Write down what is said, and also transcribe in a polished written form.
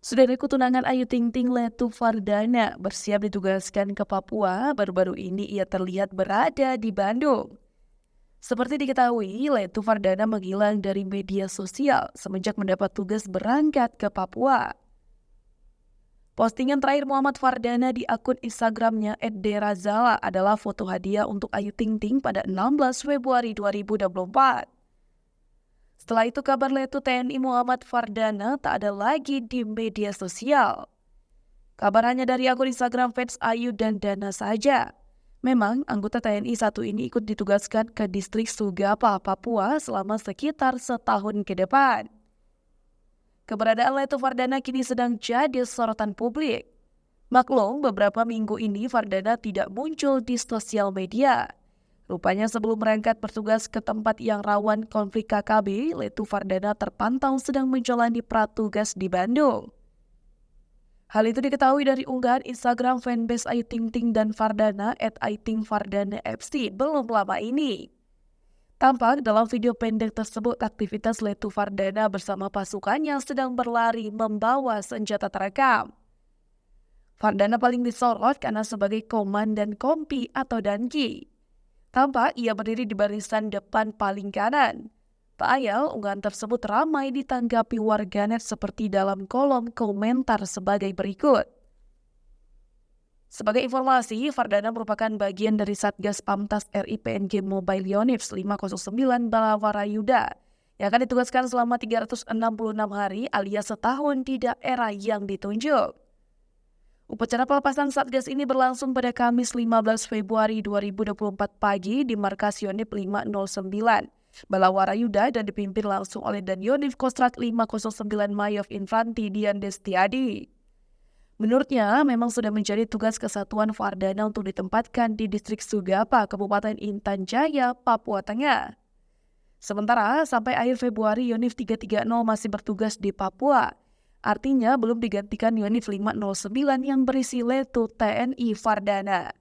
Saudaraku tunangan Ayu Ting Ting Letu Fardana bersiap ditugaskan ke Papua. Baru-baru ini ia terlihat berada di Bandung. Seperti diketahui, Letu Fardana menghilang dari media sosial semenjak mendapat tugas berangkat ke Papua. Postingan terakhir Muhammad Fardana di akun Instagramnya @derazala adalah foto hadiah untuk Ayu Ting Ting pada 16 Februari 2024. Setelah itu kabar Letu TNI Muhammad Fardana tak ada lagi di media sosial. Kabar hanya dari akun Instagram fans Ayu dan Dana saja. Memang anggota TNI satu ini ikut ditugaskan ke distrik Sugapa, Papua selama sekitar setahun ke depan. Keberadaan Letu Fardana kini sedang jadi sorotan publik. Maklum, beberapa minggu ini Fardana tidak muncul di sosial media. Rupanya sebelum berangkat bertugas ke tempat yang rawan konflik KKB, Letu Fardana terpantau sedang menjalani pratugas di Bandung. Hal itu diketahui dari unggahan Instagram fanbase Ayu Ting Ting dan Fardana @aitingfardana_fc belum lama ini. Tampak dalam video pendek tersebut aktivitas Letu Fardana bersama pasukannya sedang berlari membawa senjata terekam. Fardana paling disorot karena sebagai komandan kompi atau danki. Tampak ia berdiri di barisan depan paling kanan. Tak ayal, unggahan tersebut ramai ditanggapi warganet seperti dalam kolom komentar sebagai berikut. Sebagai informasi, Fardana merupakan bagian dari Satgas Pamtas RI PNG Mobile Yonif 509 Balawarayuda yang akan ditugaskan selama 366 hari alias setahun di daerah yang ditunjuk. Upacara pelepasan Satgas ini berlangsung pada Kamis 15 Februari 2024 pagi di Markas Yonif 509, Balawarayuda dan dipimpin langsung oleh Danionif Kostrat 509 Mayof Infanti Dian Destiadi. Menurutnya, memang sudah menjadi tugas kesatuan Fardana untuk ditempatkan di distrik Sugapa, Kabupaten Intan Jaya, Papua Tengah. Sementara, sampai akhir Februari Yonif 330 masih bertugas di Papua. Artinya belum digantikan Yonif 509 yang berisi Letu TNI Fardana.